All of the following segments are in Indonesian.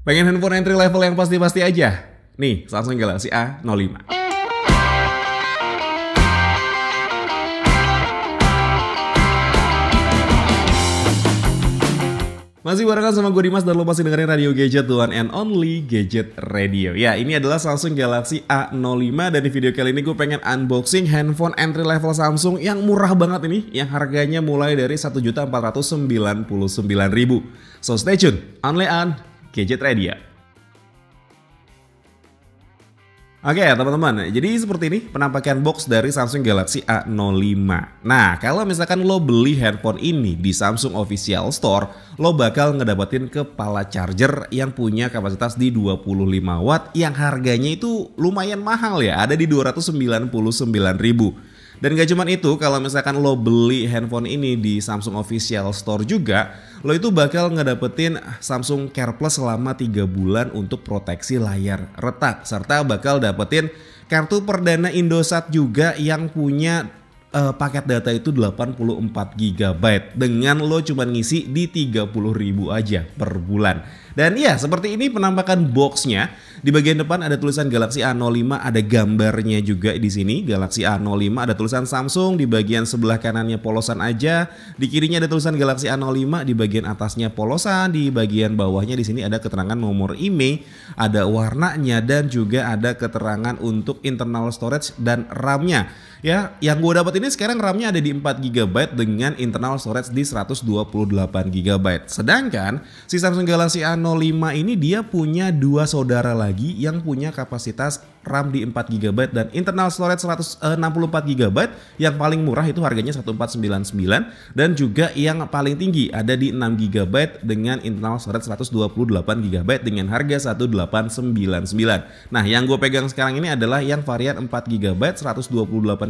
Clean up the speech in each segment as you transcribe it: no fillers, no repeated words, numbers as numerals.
Pengen handphone entry level yang pasti-pasti aja? Nih, Samsung Galaxy A05. Masih barengan sama gue Dimas dan lo masih dengerin Radio Gadget, the one and only Gadget Radio. Ya, ini adalah Samsung Galaxy A05 dan di video kali ini gue pengen unboxing handphone entry level Samsung yang murah banget ini, yang harganya mulai dari 1.499.000. So stay tune, only on Gadget Radio. Oke teman-teman, jadi seperti ini penampakan box dari Samsung Galaxy A05. Nah, kalau misalkan lo beli handphone ini di Samsung Official Store, lo bakal ngedapetin kepala charger yang punya kapasitas di 25 watt yang harganya itu lumayan mahal ya, ada di 299.000. Dan gak cuman itu, kalau misalkan lo beli handphone ini di Samsung Official Store juga, lo itu bakal ngedapetin Samsung Care Plus selama 3 bulan untuk proteksi layar retak. Serta bakal dapetin kartu perdana Indosat juga yang punya paket data itu 84 GB dengan lo cuma ngisi di 30.000 aja per bulan. Dan ya, seperti ini penampakan boxnya. Di bagian depan ada tulisan Galaxy A05, ada gambarnya juga di sini. Galaxy A05 ada tulisan Samsung, di bagian sebelah kanannya polosan aja. Di kirinya ada tulisan Galaxy A05, di bagian atasnya polosan, di bagian bawahnya di sini ada keterangan nomor IMEI, ada warnanya dan juga ada keterangan untuk internal storage dan RAM-nya. Ya, yang gue dapat ini sekarang RAM-nya ada di 4 GB dengan internal storage di 128 GB. Sedangkan si Samsung Galaxy A05 ini dia punya dua saudara lagi yang punya kapasitas RAM di 4 GB dan internal storage 164 GB. Yang paling murah itu harganya 1499 dan juga yang paling tinggi ada di 6 GB dengan internal storage 128 GB dengan harga 1899. Nah, yang gue pegang sekarang ini adalah yang varian 4 GB 128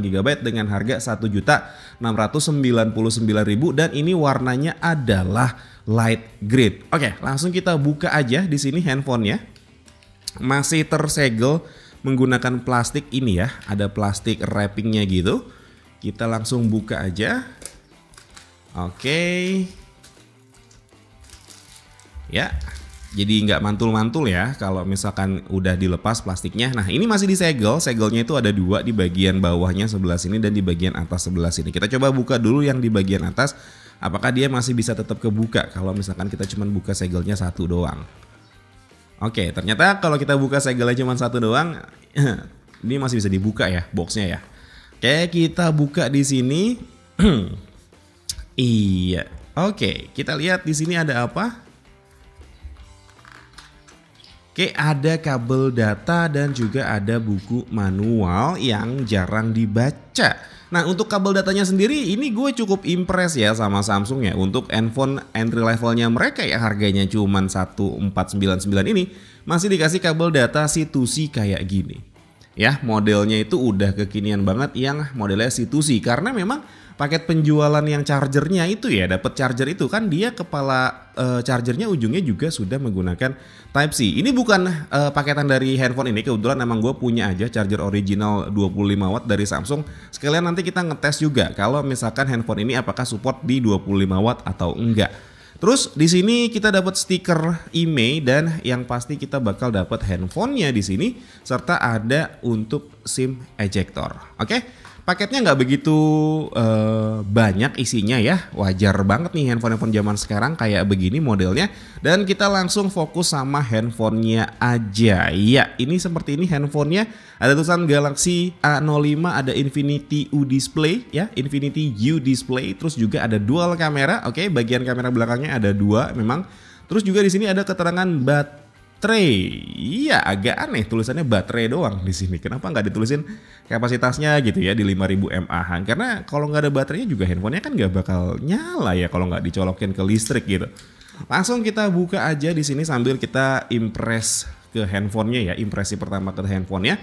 GB dengan harga 1.699.000 dan ini warnanya adalah light green. Oke, langsung kita buka aja di sini handphonenya. Masih tersegel menggunakan plastik ini ya, ada plastik wrappingnya gitu. Kita langsung buka aja. Oke. Ya. Jadi nggak mantul-mantul ya kalau misalkan udah dilepas plastiknya. Nah, ini masih disegel. Segelnya itu ada dua, di bagian bawahnya sebelah sini dan di bagian atas sebelah sini. Kita coba buka dulu yang di bagian atas. Apakah dia masih bisa tetap kebuka kalau misalkan kita cuma buka segelnya satu doang. Oke, ternyata kalau kita buka segelnya cuma satu doang, ini masih bisa dibuka ya boxnya ya. Oke, kita buka di sini. Iya. Oke, kita lihat di sini ada apa? Oke, ada kabel data dan juga ada buku manual yang jarang dibaca. Nah, untuk kabel datanya sendiri ini gue cukup impress ya sama Samsung ya. Untuk handphone entry levelnya mereka ya harganya cuma 1499 ini masih dikasih kabel data C2C kayak gini. Ya, modelnya itu udah kekinian banget yang modelnya C2C karena memang paket penjualan yang chargernya itu ya, dapat charger itu kan dia kepala chargernya ujungnya juga sudah menggunakan Type C. Ini bukan paketan dari handphone ini, kebetulan emang gue punya aja charger original 25 watt dari Samsung. Sekalian nanti kita ngetes juga kalau misalkan handphone ini apakah support di 25 watt atau enggak. Terus di sini kita dapat stiker IMEI dan yang pasti kita bakal dapat handphonenya di sini serta ada untuk SIM ejector. Oke. Paketnya nggak begitu banyak isinya ya, wajar banget nih handphone-handphone zaman sekarang kayak begini modelnya. Dan kita langsung fokus sama handphonenya aja. Ya, ini seperti ini handphonenya. Ada tulisan Galaxy A05, ada Infinity U Display ya, Infinity U Display. Terus juga ada dual kamera. Oke, bagian kamera belakangnya ada dua memang. Terus juga di sini ada keterangan baterai. Iya, agak aneh tulisannya baterai doang di sini. Kenapa nggak ditulisin kapasitasnya gitu ya di 5000 mAh? Karena kalau nggak ada baterainya juga handphonenya kan nggak bakal nyala ya kalau nggak dicolokin ke listrik gitu. Langsung kita buka aja di sini sambil kita impress ke handphonenya ya, impresi pertama ke handphonenya.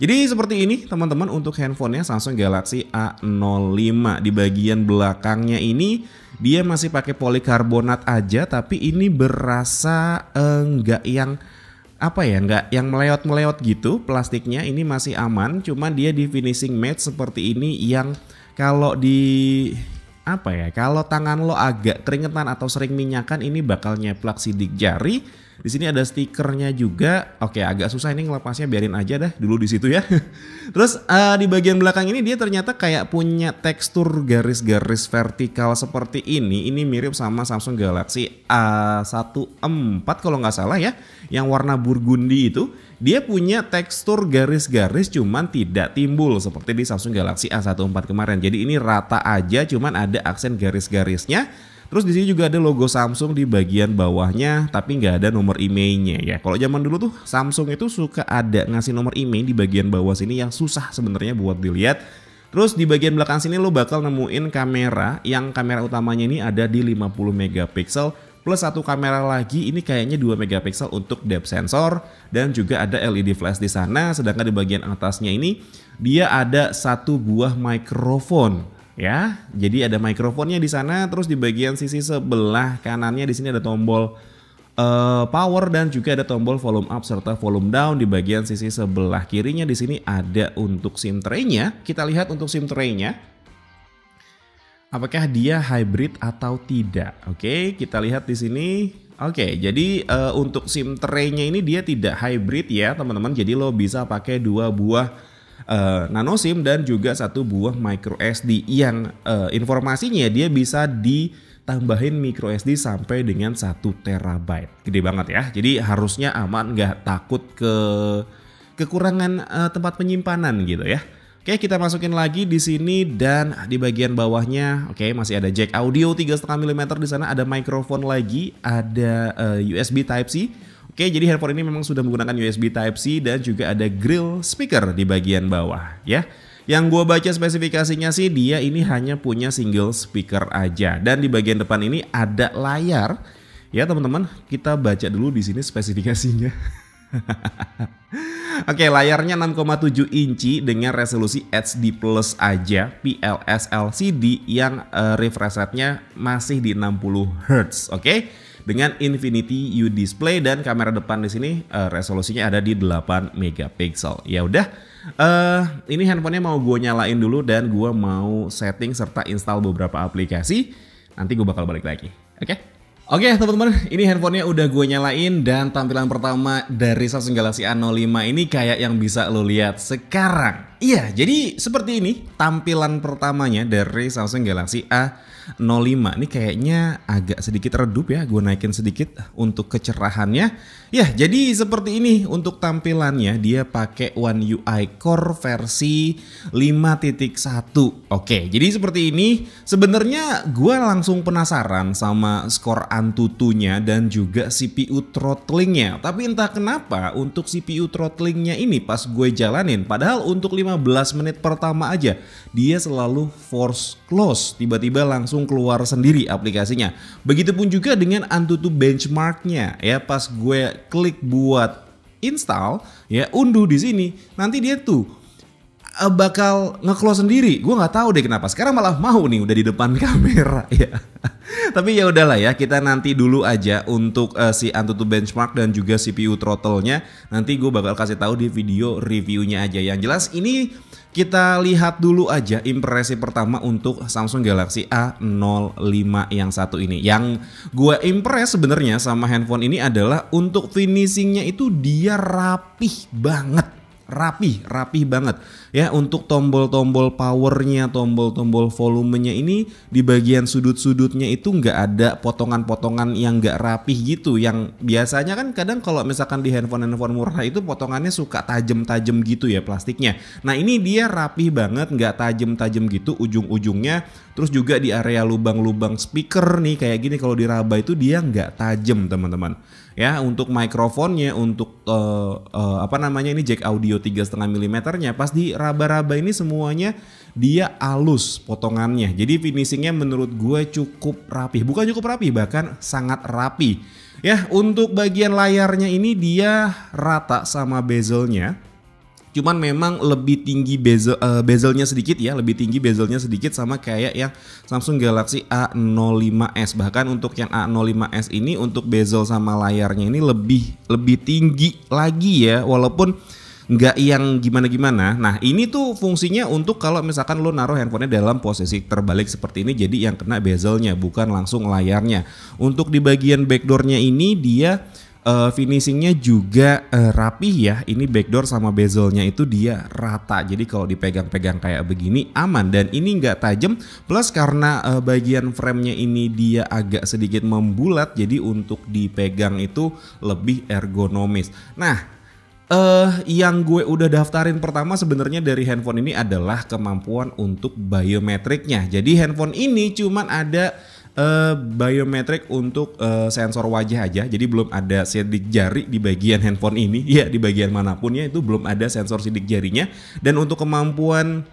Jadi seperti ini teman-teman untuk handphonenya Samsung Galaxy A05. Di bagian belakangnya ini dia masih pakai polikarbonat aja, tapi ini berasa enggak yang apa ya, enggak yang meleot-meleot gitu plastiknya. Ini masih aman, cuma dia di finishing matte seperti ini yang kalau di apa ya, kalau tangan lo agak keringetan atau sering minyakan ini bakal nyeplak sidik jari. Di sini ada stikernya juga. Oke, agak susah ini ngelepasnya, biarin aja dah dulu di situ ya. Terus di bagian belakang ini dia ternyata kayak punya tekstur garis-garis vertikal seperti ini. Ini mirip sama Samsung Galaxy A14 kalau nggak salah ya, yang warna burgundi itu. Dia punya tekstur garis-garis cuman tidak timbul seperti di Samsung Galaxy A14 kemarin. Jadi ini rata aja, cuman ada aksen garis-garisnya. Terus di sini juga ada logo Samsung di bagian bawahnya, tapi nggak ada nomor emailnya ya. Kalau zaman dulu tuh Samsung itu suka ada ngasih nomor email di bagian bawah sini yang susah sebenarnya buat dilihat. Terus di bagian belakang sini lo bakal nemuin kamera, yang kamera utamanya ini ada di 50 megapiksel plus satu kamera lagi, ini kayaknya 2 megapiksel untuk depth sensor, dan juga ada LED flash di sana. Sedangkan di bagian atasnya ini dia ada satu buah mikrofon. Ya, jadi ada mikrofonnya di sana. Terus di bagian sisi sebelah kanannya di sini ada tombol power dan juga ada tombol volume up serta volume down. Di bagian sisi sebelah kirinya di sini ada untuk SIM tray-nya. Kita lihat untuk SIM tray-nya, apakah dia hybrid atau tidak? Oke, kita lihat di sini. Oke, jadi untuk SIM tray-nya ini dia tidak hybrid ya teman-teman. Jadi lo bisa pakai dua buah nano SIM dan juga satu buah micro SD yang informasinya dia bisa ditambahin micro SD sampai dengan 1 terabyte. Gede banget ya. Jadi harusnya aman, nggak takut kekurangan tempat penyimpanan gitu ya. Oke, kita masukin lagi di sini dan di bagian bawahnya, oke, masih ada jack audio 3,5 mm di sana, ada mikrofon lagi, ada USB Type C. Oke, jadi handphone ini memang sudah menggunakan USB Type C dan juga ada grill speaker di bagian bawah ya. Yang gue baca spesifikasinya sih dia ini hanya punya single speaker aja, dan di bagian depan ini ada layar. Ya teman-teman, kita baca dulu di sini spesifikasinya. Oke, layarnya 6,7 inci dengan resolusi HD Plus aja, PLS LCD yang refresh rate-nya masih di 60 Hz. Oke, dengan Infinity U display, dan kamera depan di sini resolusinya ada di 8 megapiksel. Ya udah, ini handphonenya mau gue nyalain dulu dan gue mau setting serta install beberapa aplikasi. Nanti gue bakal balik lagi. Oke teman-teman, ini handphonenya udah gue nyalain dan tampilan pertama dari Samsung Galaxy A05 ini kayak yang bisa lo lihat sekarang. Iya, jadi seperti ini tampilan pertamanya dari Samsung Galaxy A05. Ini kayaknya agak sedikit redup ya, gue naikin sedikit untuk kecerahannya. Ya, jadi seperti ini untuk tampilannya. Dia pakai One UI Core versi 5.1. Oke, jadi seperti ini. Sebenarnya gue langsung penasaran sama skor Antutunya dan juga CPU throttlingnya. Tapi entah kenapa untuk CPU throttlingnya ini pas gue jalanin, padahal untuk 15 menit pertama aja dia selalu force close, tiba-tiba langsung keluar sendiri aplikasinya. Begitupun juga dengan Antutu benchmarknya ya, pas gue klik buat install ya, unduh di sini, nanti dia tuh bakal nge-close sendiri. Gue nggak tahu deh kenapa sekarang malah mau nih udah di depan kamera ya. Tapi ya udahlah ya, kita nanti dulu aja untuk si Antutu benchmark dan juga CPU throttle-nya. Nanti gue bakal kasih tahu di video reviewnya aja. Yang jelas ini kita lihat dulu aja impresi pertama untuk Samsung Galaxy A05 yang satu ini. Yang gue impress sebenarnya sama handphone ini adalah untuk finishingnya itu dia rapih banget. Rapih banget ya. Untuk tombol-tombol powernya, tombol-tombol volumenya ini di bagian sudut-sudutnya itu nggak ada potongan-potongan yang nggak rapih gitu. Yang biasanya kan kadang kalau misalkan di handphone murah itu potongannya suka tajam-tajam gitu ya plastiknya. Nah ini dia rapih banget, nggak tajam-tajam gitu ujung-ujungnya. Terus juga di area lubang-lubang speaker nih kayak gini, kalau diraba itu dia nggak tajam teman-teman. Ya, untuk mikrofonnya, untuk ini jack audio 3,5 mm-nya pas di raba-raba ini semuanya dia halus potongannya. Jadi finishingnya menurut gue cukup rapi, bukan cukup rapi, bahkan sangat rapi. Ya, untuk bagian layarnya ini dia rata sama bezelnya. Cuman memang lebih tinggi bezelnya sedikit ya, lebih tinggi bezelnya sedikit sama kayak yang Samsung Galaxy A05s. Bahkan untuk yang A05s ini untuk bezel sama layarnya ini lebih tinggi lagi ya, walaupun nggak yang gimana-gimana. Nah ini tuh fungsinya untuk kalau misalkan lo naruh handphonenya dalam posisi terbalik seperti ini, jadi yang kena bezelnya bukan langsung layarnya. Untuk di bagian backdoornya ini dia finishingnya juga rapih ya. Ini backdoor sama bezelnya itu dia rata. Jadi kalau dipegang-pegang kayak begini aman. Dan ini nggak tajam. Plus karena bagian framenya ini dia agak sedikit membulat. Jadi untuk dipegang itu lebih ergonomis. Nah, yang gue udah daftarin pertama sebenarnya dari handphone ini adalah kemampuan untuk biometriknya. Jadi handphone ini cuman ada biometrik untuk sensor wajah aja. Jadi belum ada sidik jari di bagian handphone ini. Ya, di bagian manapun ya itu belum ada sensor sidik jarinya. Dan untuk kemampuan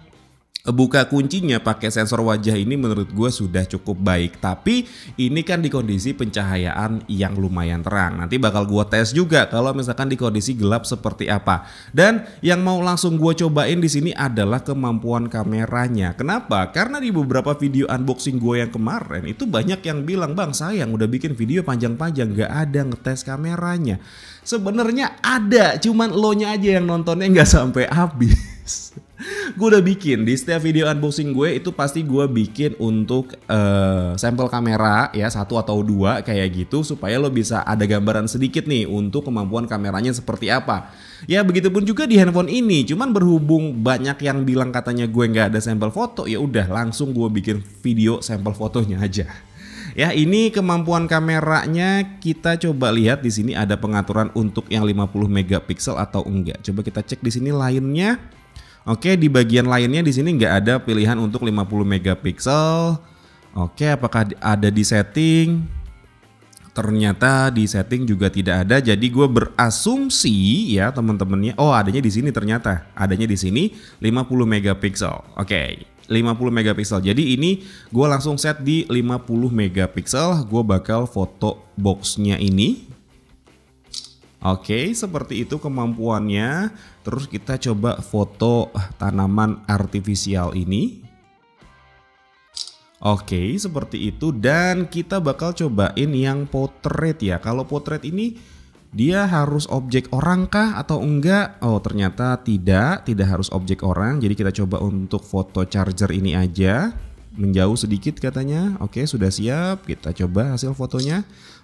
buka kuncinya pakai sensor wajah ini menurut gue sudah cukup baik. Tapi ini kan di kondisi pencahayaan yang lumayan terang. Nanti bakal gue tes juga kalau misalkan di kondisi gelap seperti apa. Dan yang mau langsung gue cobain di sini adalah kemampuan kameranya. Kenapa? Karena di beberapa video unboxing gue yang kemarin itu banyak yang bilang, "Bang, sayang udah bikin video panjang-panjang gak ada ngetes kameranya." Sebenarnya ada, cuman lo nya aja yang nontonnya nggak sampai habis. Gue udah bikin di setiap video unboxing gue itu pasti gue bikin untuk sampel kamera ya, 1 atau 2 kayak gitu, supaya lo bisa ada gambaran sedikit nih untuk kemampuan kameranya seperti apa. Ya begitupun juga di handphone ini, cuman berhubung banyak yang bilang katanya gue nggak ada sampel foto, ya udah langsung gue bikin video sampel fotonya aja. Ya, ini kemampuan kameranya kita coba lihat di sini ada pengaturan untuk yang 50 megapiksel atau enggak. Coba kita cek di sini lainnya. Oke, di bagian lainnya di sini nggak ada pilihan untuk 50 megapiksel. Oke, apakah ada di setting? Ternyata di setting juga tidak ada. Jadi gue berasumsi ya teman-temannya. Oh, adanya di sini ternyata. Adanya di sini 50 megapiksel. Oke, 50 megapiksel. Jadi ini gue langsung set di 50 megapiksel. Gue bakal foto boxnya ini. Oke, seperti itu kemampuannya. Terus kita coba foto tanaman artifisial ini. Oke, seperti itu. Dan kita bakal cobain yang portrait ya. Kalau portrait ini dia harus objek orang kah atau enggak? Oh, ternyata tidak harus objek orang. Jadi kita coba untuk foto charger ini aja. Menjauh sedikit katanya. Oke, sudah siap. Kita coba hasil fotonya.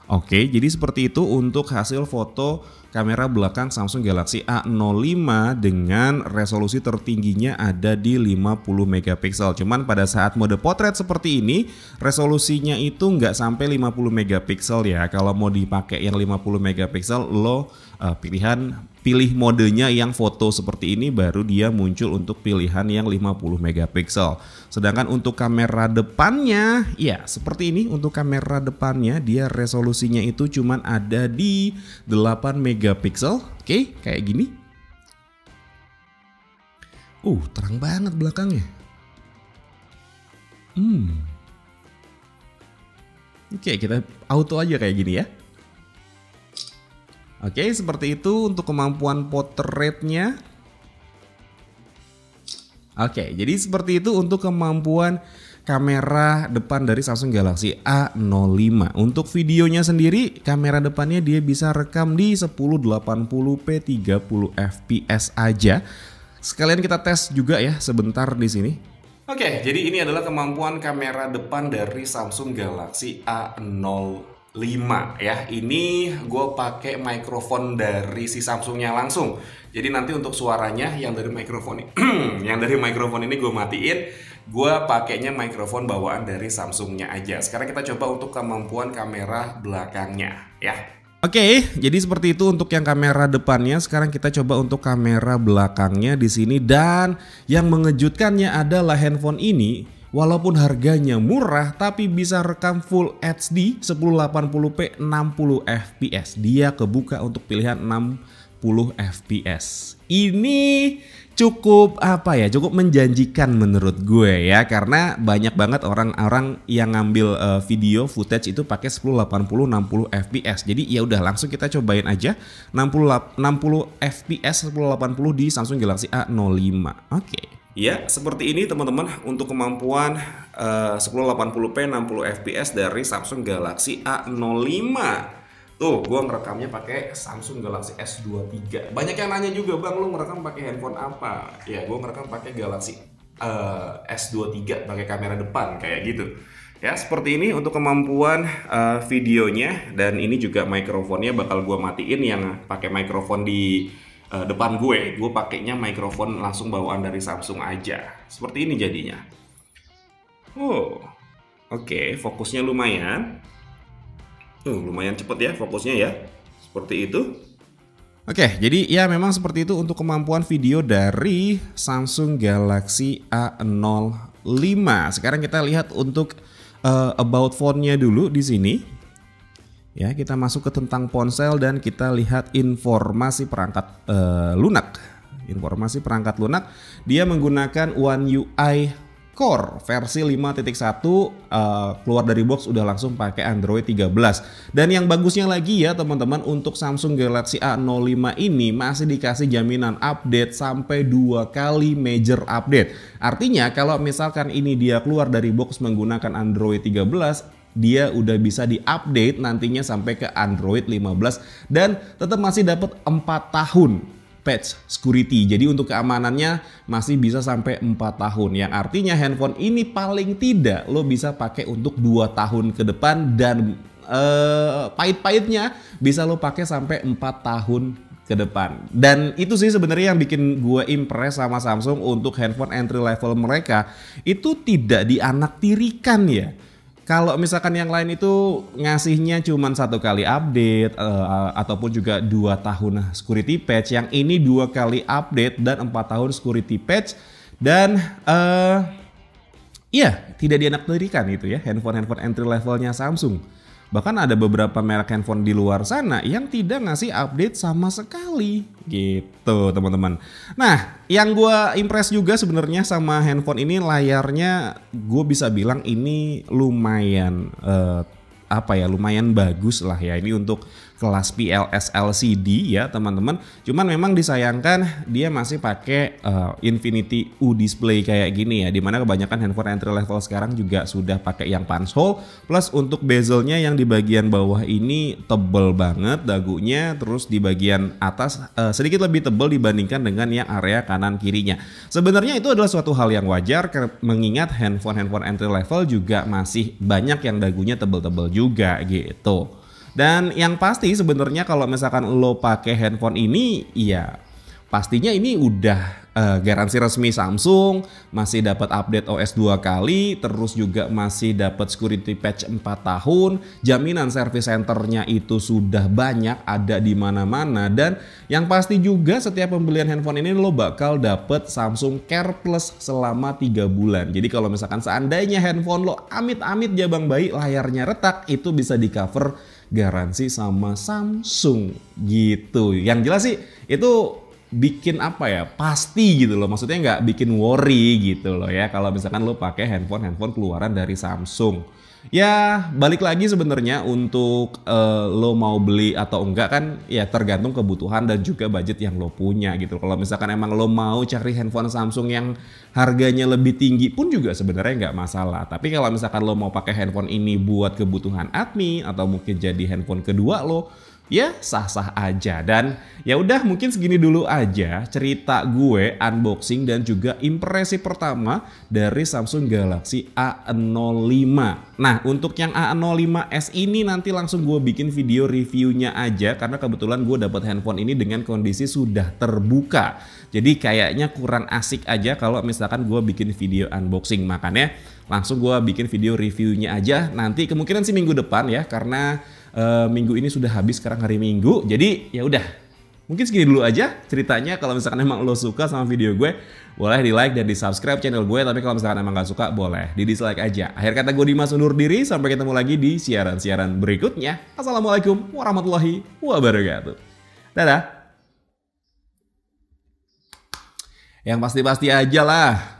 Oke, jadi seperti itu untuk hasil foto kamera belakang Samsung Galaxy A05 dengan resolusi tertingginya ada di 50 megapiksel. Cuman pada saat mode potret seperti ini, resolusinya itu nggak sampai 50 megapiksel ya. Kalau mau dipakai yang 50 megapiksel, lo pilih modenya yang foto seperti ini, baru dia muncul untuk pilihan yang 50 megapiksel. Sedangkan untuk kamera depannya, ya seperti ini. Untuk kamera depannya dia resolusinya itu cuman ada di 8 megapiksel. Oke, kayak gini. Terang banget belakangnya. Oke, kita auto aja kayak gini ya. Oke, seperti itu untuk kemampuan portraitnya. Oke, jadi seperti itu untuk kemampuan kamera depan dari Samsung Galaxy A05. Untuk videonya sendiri, kamera depannya dia bisa rekam di 1080p 30 fps aja. Sekalian kita tes juga ya sebentar di sini. Oke, jadi ini adalah kemampuan kamera depan dari Samsung Galaxy A05 ya. Ini gue pakai mikrofon dari si Samsungnya langsung. Jadi nanti untuk suaranya yang dari mikrofon ini, ini gue matiin. Gue pakainya mikrofon bawaan dari Samsungnya aja. Sekarang kita coba untuk kemampuan kamera belakangnya ya. Oke, jadi seperti itu untuk yang kamera depannya. Sekarang kita coba untuk kamera belakangnya di sini. Dan yang mengejutkannya adalah handphone ini, walaupun harganya murah, tapi bisa rekam Full HD 1080p 60 fps. Dia kebuka untuk pilihan 60 fps. Ini cukup cukup menjanjikan menurut gue ya, karena banyak banget orang-orang yang ngambil video footage itu pakai 1080 60 fps. Jadi ya udah langsung kita cobain aja 60 fps 1080 di Samsung Galaxy A05. Oke. Ya, seperti ini teman-teman untuk kemampuan 1080p 60 fps dari Samsung Galaxy A05. Tuh, gue ngerekamnya pakai Samsung Galaxy S23. Banyak yang nanya juga, "Bang, lu ngerekam pakai handphone apa?" Ya, gue ngerekam pakai Galaxy S23 pakai kamera depan kayak gitu. Ya, seperti ini untuk kemampuan videonya, dan ini juga mikrofonnya bakal gue matiin yang pakai mikrofon di depan gue. Gue pakainya mikrofon langsung bawaan dari Samsung aja. Seperti ini jadinya. Oh, oke, fokusnya lumayan. Lumayan cepet ya fokusnya ya. Seperti itu. Oke, jadi ya memang seperti itu untuk kemampuan video dari Samsung Galaxy A05. Sekarang kita lihat untuk about phone-nya dulu di sini. Ya, kita masuk ke tentang ponsel dan kita lihat informasi perangkat lunak. Informasi perangkat lunak, dia menggunakan One UI Core versi 5.1, keluar dari box udah langsung pakai Android 13. Dan yang bagusnya lagi ya teman-teman, untuk Samsung Galaxy A05 ini masih dikasih jaminan update sampai 2 kali major update. Artinya kalau misalkan ini dia keluar dari box menggunakan Android 13, dia udah bisa diupdate nantinya sampai ke Android 15 dan tetap masih dapat 4 tahun patch security. Jadi untuk keamanannya masih bisa sampai 4 tahun. Yang artinya handphone ini paling tidak lo bisa pakai untuk 2 tahun ke depan, dan pahit-pahitnya bisa lo pakai sampai 4 tahun ke depan. Dan itu sih sebenarnya yang bikin gue impress sama Samsung untuk handphone entry level mereka itu tidak dianaktirikan ya. Kalau misalkan yang lain itu ngasihnya cuma 1 kali update ataupun juga 2 tahun security patch, yang ini 2 kali update dan 4 tahun security patch, dan iya tidak dianaktirikan itu ya handphone entry levelnya Samsung. Bahkan ada beberapa merek handphone di luar sana yang tidak ngasih update sama sekali gitu teman-teman. Nah, yang gue impress juga sebenarnya sama handphone ini, layarnya gue bisa bilang ini lumayan lumayan bagus lah ya, ini untuk kelas PLS LCD ya teman-teman. Cuman memang disayangkan dia masih pakai Infinity U display kayak gini ya, dimana kebanyakan handphone entry level sekarang juga sudah pakai yang punch hole, plus untuk bezelnya yang di bagian bawah ini tebel banget dagunya, terus di bagian atas sedikit lebih tebel dibandingkan dengan yang area kanan kirinya. Sebenarnya itu adalah suatu hal yang wajar mengingat handphone entry level juga masih banyak yang dagunya tebel-tebel juga gitu. Dan yang pasti sebenarnya kalau misalkan lo pakai handphone ini, ya pastinya ini udah garansi resmi Samsung, masih dapat update OS 2 kali, terus juga masih dapat security patch 4 tahun, jaminan service centernya itu sudah banyak, ada di mana-mana, dan yang pasti juga setiap pembelian handphone ini lo bakal dapat Samsung Care Plus selama 3 bulan. Jadi kalau misalkan seandainya handphone lo amit-amit jabang bayi layarnya retak, itu bisa di cover garansi sama Samsung gitu. Yang jelas sih itu bikin apa ya, pasti gitu loh, maksudnya nggak bikin worry gitu loh ya kalau misalkan lo pakai handphone keluaran dari Samsung. Ya balik lagi sebenarnya untuk lo mau beli atau enggak kan ya tergantung kebutuhan dan juga budget yang lo punya gitu. Kalau misalkan emang lo mau cari handphone Samsung yang harganya lebih tinggi pun juga sebenarnya nggak masalah. Tapi kalau misalkan lo mau pakai handphone ini buat kebutuhan admin atau mungkin jadi handphone kedua lo, ya sah-sah aja. Dan ya udah, mungkin segini dulu aja cerita gue unboxing dan juga impresi pertama dari Samsung Galaxy A05. Nah untuk yang A05s ini nanti langsung gue bikin video reviewnya aja, karena kebetulan gue dapat handphone ini dengan kondisi sudah terbuka. Jadi kayaknya kurang asik aja kalau misalkan gue bikin video unboxing, makanya langsung gue bikin video reviewnya aja nanti, kemungkinan sih minggu depan ya, karena minggu ini sudah habis sekarang hari Minggu. Jadi ya udah, mungkin segini dulu aja ceritanya. Kalau misalkan emang lo suka sama video gue, boleh di like dan di subscribe channel gue. Tapi kalau misalkan emang gak suka, boleh di dislike aja. Akhir kata gue Dimas undur diri, sampai ketemu lagi di siaran-siaran berikutnya. Assalamualaikum warahmatullahi wabarakatuh. Dadah. Yang pasti-pasti aja lah.